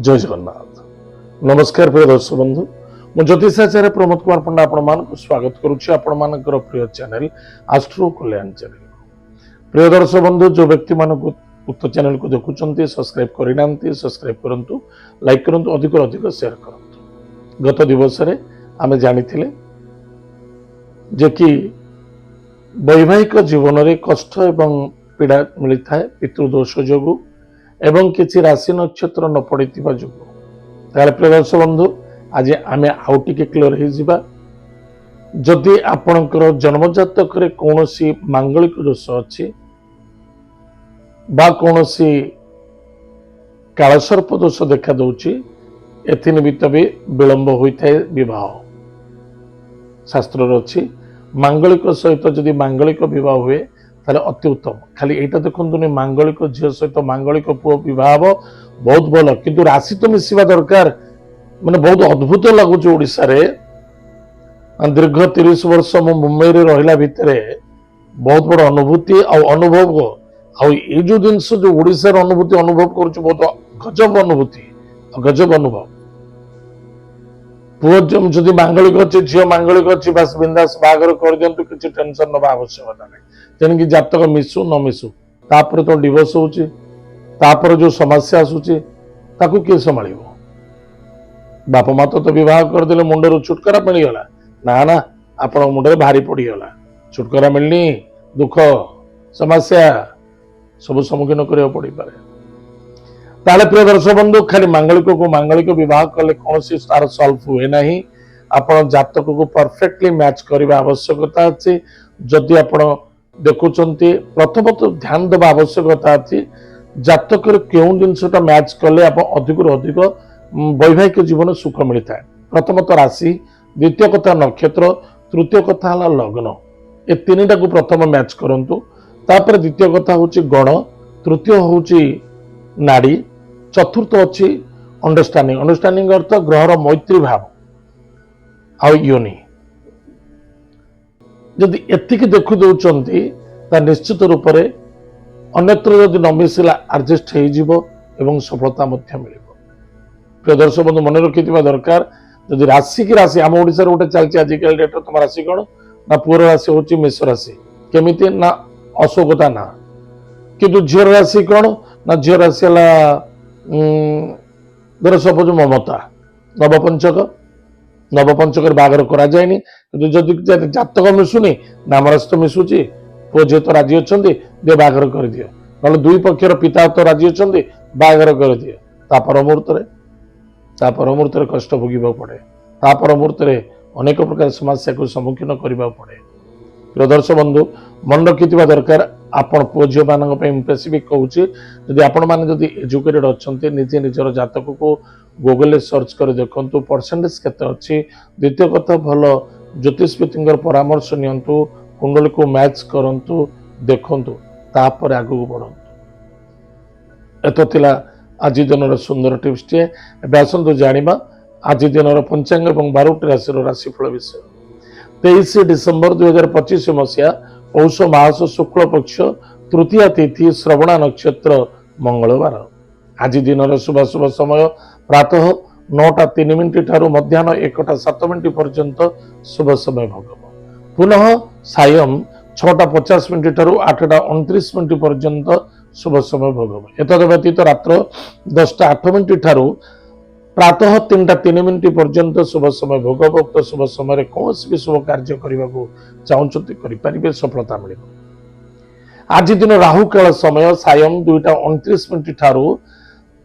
जय जगन्नाथ। नमस्कार प्रिय दर्शक बंधु, मु ज्योतिषाचार्य प्रमोद कुमार पंडा आपण स्वागत करुच्ची आपण मानकर प्रिय चैनल आस्ट्रो कल्याण चैनल। प्रिय दर्शक बंधु, जो व्यक्ति मान उक्त चैनल को देखुंत सब्सक्राइब करना सब्सक्राइब करूँ, लाइक करूँ, अधिक अधिक शेयर करूँ। गत दिवस आम जानी जे कि वैवाहिक जीवन में कष्ट एवं पीड़ा मिलता है पितृदोष जोगु एवं किसी राशि नक्षत्र न पड़ी जो प्रिय दर्शक बंधु, आज आम आउ टे क्लियर हो जदि आपणकर जन्मजातक कौन मांगलिक दोष अच्छी कौन कालसर्प दोष देखा दूची एनिमित्त भी विलंब होता है विवाह। शास्त्र अच्छी मांगलिक सहित जदि मांगलिक विवाह हुए ताले अति उत्तम। खाली एटा देखुन मांगलिक झील सहित मांगलिक पुओ विवाह बहुत भल, किंतु राशि तो मिसवा दरकार। माने बहुत अद्भुत लगुच ओडिशा रे दीर्घ 30 वर्ष मु मुंबई रे रहिला भितरे बहुत बड़ अनुभूति अनुभव ये जो जिनस जो ओडिशा रे अनुभूति अनुभव करूछु बहुत गजब अनुभूति गजब अनुभव। पुओ जदि मांगलिक अच्छे झील मांगलिक अच्छी बस बिंदास बागर कर दियंतु, किछि टेंशन नबा आवश्यकता नहीं। तेणुक जातक मिसु न मिसु तापर तो डिवोर्स होची, तापर जो समस्या आसुची ताकू किए संभाल। बाप माँ तो बह करदे मुंडर छुटकारा मिलगला ना ना, आप मुंडे भारी पड़गला, छुटकारा मिलनी, दुख समस्या सब सम्मुखीन करा पड़ पाए। ताले प्रिय दर्शक बंधु, खाली मांगलिक को मांगलिक बह कले कौन तार सल्व हुए ना। आप जातक को परफेक्टली मैच करने आवश्यकता अच्छी। जदि आप देखुंत प्रथमत ध्यान देवा आवश्यकता अच्छी जातक क्यों जिनसा मैच कले आप अधिक अधिक वैवाहिक जीवन सुख मिलता है। प्रथमत राशि, द्वितीय कथा नक्षत्र, तृतीय कथा है लग्न। ए तीन टा को प्रथम मैच करंतु। तापर द्वितीय कथा हूँ गण, तृतीय हूँ नाड़ी, चतुर्थ अच्छी अंडरस्टैंडिंग। अंडरस्टैंडिंग अर्थ ग्रहर मैत्री भाव आउ योनि। जदि एतिक देखु दौरान निश्चित रूप से अन्यत्र जदि न मिसला आडजस्ट हो सफलता मिल। प्रिय दर्शक बंधु, मन रखि दरकार जदि राशि की राशि आम ओडिशा गोटे चलती आजिकल डेट तुम राशि कौन ना पुअर राशि हूँ मेष राशि केमिति ना अशोकता ना, किंतु झीर राशि कौन ना झीर राशि धर सपोज ममता नवपंचक बागर करा जाएनी, जदि जातक मिसुनी नाम राशि तो मिसुची, पुओ झील तो राजी अच्छा दे बागर कर दियो, ना दुई पक्षर पिता तो राजी अच्छा बागर कर दियो। तापर मुहूर्त कष्ट भोग पड़े, तापर मुहूर्त अनेक प्रकार समस्या को सम्मुखीन करने पड़े। प्रिय दर्शक बंधु, मन रखि दरकार आपण पुओ झील मान स्पेसिफिक कहूँ जदि आपण मैंने एजुकेटेड अच्छा निजे निजर जातक को गूगल सर्च कर देखु परसेंटेज केते अच्छी। द्वितीय कथा भल ज्योतिषविद परामर्श नियंतु, कुंडली को मैच करंतु, देखंतु, तापर आगु बढ़ंतु। एत थिला आज दिन सुंदर टिप्स टे। आसतु जानिबा आज दिन पंचांग और 12 राशि राशिफल विषय। 23 डिसेम्बर 2025 मसीहा पौष मास शुक्ल पक्ष तृतीया तिथि श्रवणा नक्षत्र मंगलवार। आज दिन शुभ शुभ समय प्रातः 9:03 ठारू मध्याह्न 1:07 पर्यंत शुभ समय भोग। पुनः सायं 6:50 ठारू 8:29 पर्यंत शुभ समय भोग। एतद व्यतीत रात्र 10:08 ठारू प्रातः 3:03 पर्यंत शुभ समय भोग। उक्त शुभ समय कौन भी शुभ कार्य करने को चाहते करें, सफलता मिल। आज दिन राहु काल समय सायं 2:29 ठारू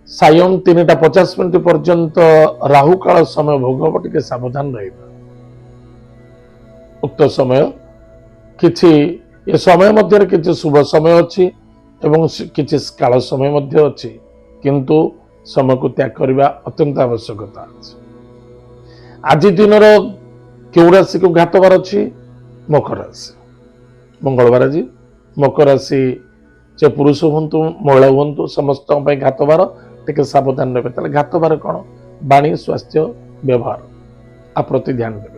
सायं 3:50 पर्यंत राहु काल समय भोग। टिके सावधान रह उक्त समय किछि ए समय मध्य किछि शुभ समय अच्छी एवं किछि काल समय मध्य अच्छी, किंतु समय को त्याग करने अत्यंत आवश्यकता अच्छी। आज दिन क्यों राशि को घातबार अच्छी? मकर राशि। मंगलवार आज मकर राशि चे पुरुष हूँ महिला हूँ समस्त घातबार, टिके सावधान रहे। घातबार कौन? वाणी, स्वास्थ्य, व्यवहार आ प्रति ध्यान देवे।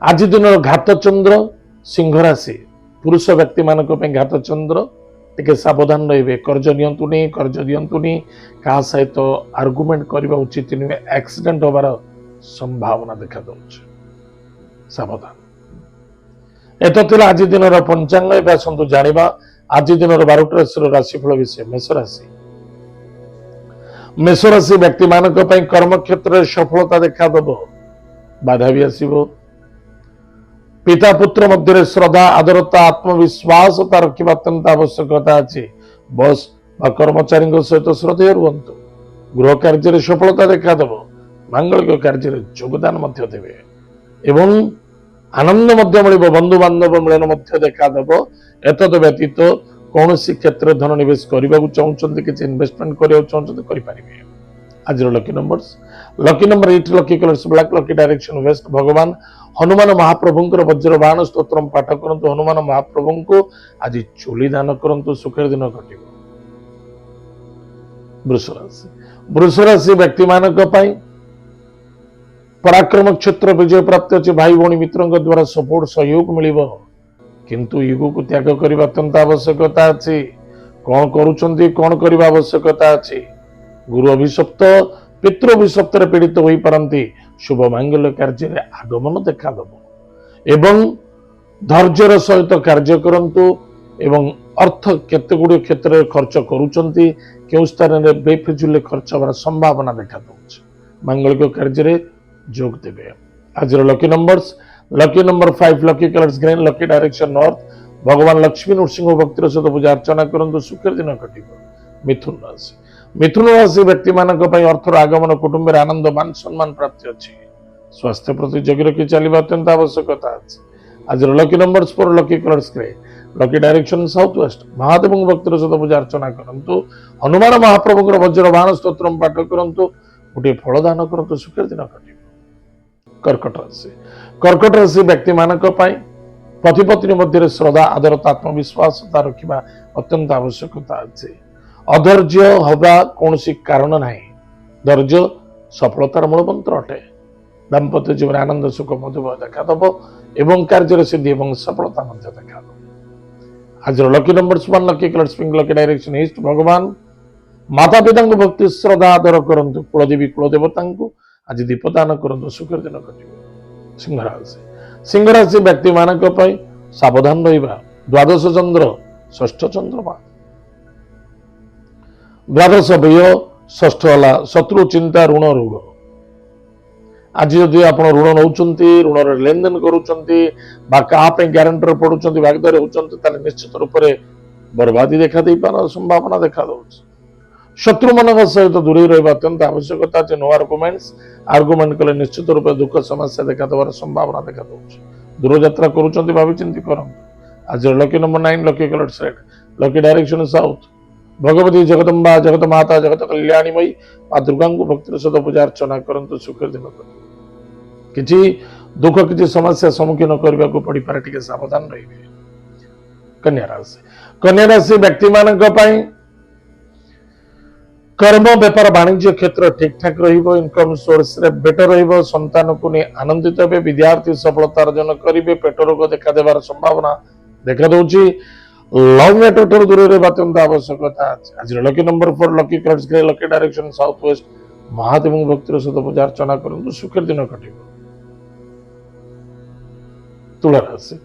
आज दिन घात चंद्र सिंह राशि पुरुष व्यक्ति मान घात चंद्र टिके सावधान रहिबे। कर्ज नियंतुनी, कर्ज दियंतुनी, का सहित आर्गुमेंट करबा उचित नुहे। एक्सीडेंट होबार संभावना देखा दउछ, सावधान। एत थिला आज दिनर पंचांग। एबे आसंतु जानिबा आज दिनर 12टी राशि राशिफल विषय। मेष राशि, मेष राशि व्यक्ति मानक पई कर्म क्षेत्र में सफलता देखा दब, बाधा भी आसीबो। पिता पुत्र मध्य श्रद्धा आदरता आत्मविश्वास रखा अत्यंत आवश्यकता अच्छी। बस कर्मचारी सहित श्रद्धेय रुहतु। गृह कार्य सफलता देखा देव। मांगलिक कार्य योगदान देवे एवं आनंद मिल। बंधु बांधव मिलन देखा देव। एतद व्यतीत कौन क्षेत्र धन निवेश करने चाहते कि इन्वेस्टमेंट करने चाहते आज lucky numbers, lucky number 8, lucky colours black, lucky direction waste. भगवान हनुमान महाप्रभुंकर वज्रबाण स्तोत्रम पाठ करंतु। हनुमान महाप्रभु को आज चूली दान करंतु, सुखेर दिन घटिबो। वृष राशि, वृष राशि व्यक्ति मानक पई पराक्रम क्षेत्र विजय प्राप्त अच्छे। भाई भौणी मित्रों द्वारा सपोर्ट सहयोग मिलिबो, किंतु ईगो को त्याग करबा अत्यंत आवश्यकता अछि। कौन करूछंती, कौन करबा आवश्यकता अछि। गुरु अभिशप्त, पितृ अभिशप्त पीड़ित हो पारती। शुभ मांगल्य कार्य आगमन देखा दब एवं धैर्यर सहित कार्य करंतु एवं अर्थ केते गुड़े क्षेत्र में खर्च करूछंती, केउ स्थान में बेफिजुल खर्च होवार संभावना देखा दउछ। मांगलिक कार्य जोग देवे। आज lucky numbers, lucky number 5, lucky colours green, lucky direction north. भगवान लक्ष्मी नृसिंह भक्तिर सहित पूजा अर्चना करंतु, सुखेर दिन घटिबो। मिथुन राशि, मिथुन राशि व्यक्ति मानक पई अर्थर आगमन, कुटुंब आनंद मान सम्मान प्राप्ति अच्छी। स्वास्थ्य प्रति जगी रखी चलवा अत्यंत आवश्यकता अच्छी। आज lucky numbers 4, lucky colours grey, lucky direction south west. Mahadev भक्तिर सहित पूजा अर्चना करंतु। हनुमान महाप्रभु वज्रबाण स्तोत्रम पाठ करंतु। गोटे फलदान करंतु, सुखेर दिन घटिबो। कर्कट राशि, कर्कट राशि व्यक्ति मानक पई पति पत्नी मध्य श्रद्धा आदरता आत्मविश्वास रखा अत्यंत आवश्यकता अच्छी। अधैर्य हवा कौन कारण ना। धैर्य सफलतार मूल मंत्र अटे। दाम्पत्य जीवन आनंद सुख मधुमेह देखा दब एवं कार्य सिद्धि और सफलता देखा दब। आज lucky numbers 1, lucky colours pink, lucky direction east. भगवान माता पिता भक्ति श्रद्धा आदर करंतु। कुलदेवी कुलदेवता आज दीपदान करंतु, सुखेर दिन घटिबो। सिंह राशि, सिंह राशि व्यक्ति मानक पई सावधान रहिबा। द्वादश चंद्र, षष्ठ चंद्रमा, द्वादश व्यय, षष्ठ वाला शत्रु चिंता ऋण रोग। आज जदि आप ऋण नौचंती, ऋण लेनदेन करूचंती बा कहा ग्यारंटर पड़ुचंती, भागीदारी होचंती, ताले निश्चित रूप से बर्बादी देखा दे पार संभावना देखा दउछ। शत्रु मन सहित दूरी रहिबा अत्यंत आवश्यकता अछि। नो आर्गुमेंट्स, आर्गुमेंट कले निश्चित रूप से दुख समस्या देखा देवार संभावना देखा दउछ। दूर यात्रा करूचंती भावी चिंती करंतु। आज lucky number 9, lucky colour red, lucky direction south. Bhagwati Jagdamba, जगत माता, जगत कल्याणी मई मां दुर्गा को भक्तिर सहित पूजा अर्चना करंतु, सुखेर दिन किछि दुख किछि समस्या सम्मुखीन करबा को पड़ी पारे, टिके सावधान रहिबे। कन्या राशि, कन्या राशि व्यक्ति मानक पई कर्म व्यापार वाणिज्य क्षेत्र ठीक ठाक रहिबो। इनकम सोर्स रे बेटर रहिबो। संतान को ने आनंदित हेबे। विद्यार्थी सफलता अर्जन करिवे। पेट रोग देखा देवार संभावना देखा दउची। लव मैटर दूर रहिबा अत्यंत आवश्यकता अछि। आज lucky number 4, lucky colours grey, lucky direction south west. Mahadev भक्तिर सहित पूजा अर्चना करंतु, सुखेर दिन घटिबो। तुला राशि,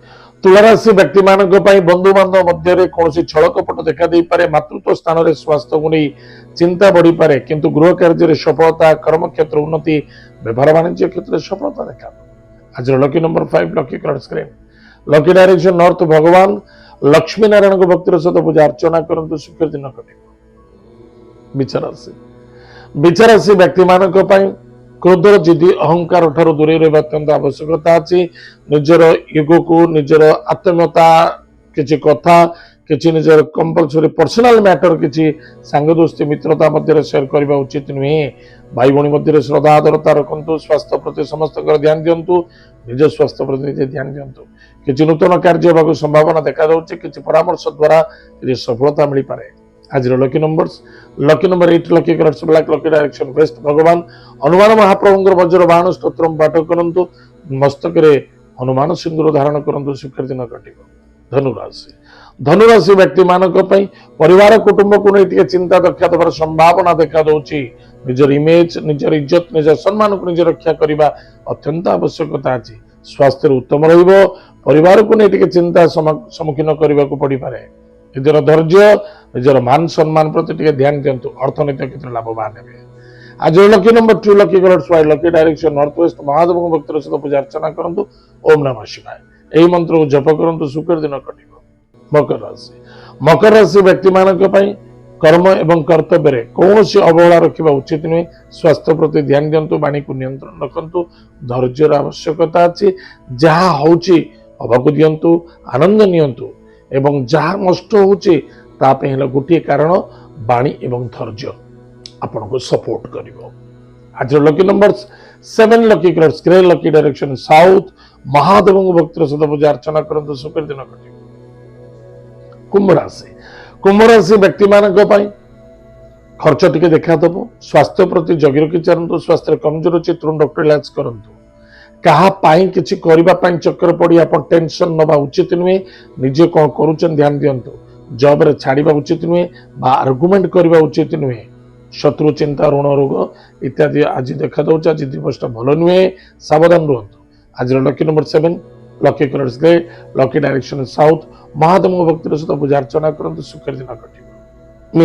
तुला राशि व्यक्ति मानक पई बंधु बांधव मध्य कौन छल कपट देखा दे पारे। मातृत्व स्थान में स्वास्थ्य को नहीं चिंता बढ़ी पारे, किंतु गृह कार्य सफलता, कर्म क्षेत्र उन्नति, व्यापार वाणिज्य क्षेत्र सफलता देखा। आज lucky number 5, lucky colours green, lucky direction north. भगवान लक्ष्मी नारायण को भक्तिर सहित पूजा अर्चना करंतु, सुखेर दिन घटिबो। बिचा राशि, बिचा राशि व्यक्ति मानक पई क्रोध, जिद्दी, अहंकार ठारू दूरे रहिबा अत्यंत आवश्यकता अछि। निजर ईगो को, निजर आत्मीयता, किछि कथा, किछि निजर कंपलसरी पर्सनल मैटर, किछि सांग दोस्ती मित्रता मध्य शेयर करबा उचित नुहे। भाई भौणी मध्य श्रद्धा आदरता रखंतु। स्वास्थ्य प्रति समस्त ध्यान दियंतु। निज स्वास्थ्य प्रति निजे ध्यान दियंतु। किछि नूतन कार्य होबाक संभावना देखा जाउछि। किछि परामर्श द्वारा किछि सफलता मिली पारे। आज lucky numbers, lucky number 8, lucky colours black, lucky direction waste. भगवान हनुमान महाप्रभु वज्रबाण स्तोत्रम पाठ करंतु। मस्तक रे हनुमान सिंदूर धारण करंतु, सुखेर दिन घटिबो। धनु राशि, धनुराशि व्यक्ति मानक परिवार कुटुंब को नहीं चिंता रक्षा देवार संभावना देखा दौची निजर इमेज निजर इज्जत निजर सम्मान को निज रक्षा करने अत्यंत आवश्यकता अच्छी स्वास्थ्य उत्तम परिवार को नहीं चिंता सम्मुखीन करने को पड़ पारे निजर धैर्य निजर मान सम्मान प्रति ध्यान दिंतु अर्थनैतिक क्षेत्र लाभवान हे आज lucky number 2 lucky colour white lucky direction north west Mahadev भक्तर सहित पूजा अर्चना करंतु ओम नमः शिवाय यही मंत्र को जप करंतु सुखर दिन कटिबो। मकर राशि व्यक्ति मानक कर्म एवं कर्तव्य कौन सी अवहेला रखा उचित नुहे स्वास्थ्य प्रति ध्यान दिंतु वाणी को नियंत्रण रखु धैर्यर आवश्यकता अच्छी जहा होची हवाक दिंतु आनंद नियंतु एवं जहा नष्ट होची गोटे कारण वाणी एवं धैर्य आपण को सपोर्ट करिवो। आज lucky number 7 lucky colours grey lucky direction south Mahadev भक्तर सहित पूजा अर्चना करंतु सुखर दिन कटिबो। कुंभ राशि व्यक्ति मानक खर्च टिके देखा दब स्वास्थ्य प्रति जगी रखी चलतु स्वास्थ्य कमजोर अच्छी तुरंत डॉक्टर इलाज करंतु कहा किछि करिबा पई चक्कर पड़ी आप टेंशन नबा उचित नुहे निजे कौन करूचन ध्यान दियंतु जॉब रे छाड़िबा उचित नुहे बा आर्गुमेंट करबा उचित नुहे शत्रु चिंता ऋण रोग इत्यादि आज देखा दौच आज दिवसटा भल नुहे सावधान रुहतु। आज lucky number 7 lucky colours grey lucky direction south Mahadev भक्तिर सहित पूजा अर्चना करंतु सुखर दिन कटिबो।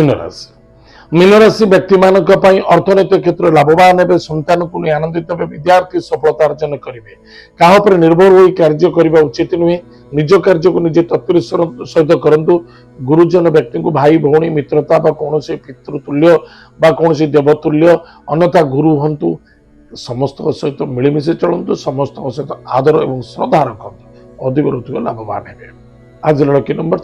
मीन राशि व्यक्ति मानक अर्थनैतिक क्षेत्र लाभवान हे संतान को नहीं आनंदित हे विद्यार्थी सफलता अर्जन करेंगे क्या निर्भर हो कार्य करने उचित नुहे निज कार्य को निजे तत्पर सहित करंतु गुरुजन व्यक्ति को भाई भौणी मित्रता कौन से पितृतुल्य कौन से देवतुल्य अन्यथा गुरु हंतु समस्त सहित मिलमिशे चलतु समस्त सहित आदर और श्रद्धा रखते अधिक रुथिक लाभवान हे। आज lucky number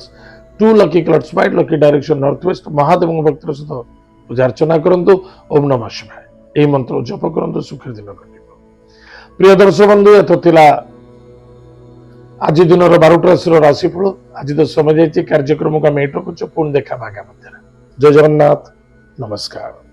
2 lucky colours white lucky direction north west Mahadev भक्तर सहित पूजा अर्चना करंतु ओम नमः शिवाय यही मंत्र जप करंतु सुखर दिन कटिबो। प्रिय दर्शक बंधु एत थिला आज दिन 12 राशिफल आज तो समय जाइए कार्यक्रम को आम एट रखुच पुणी देखा आगामी जय जगन्नाथ नमस्कार।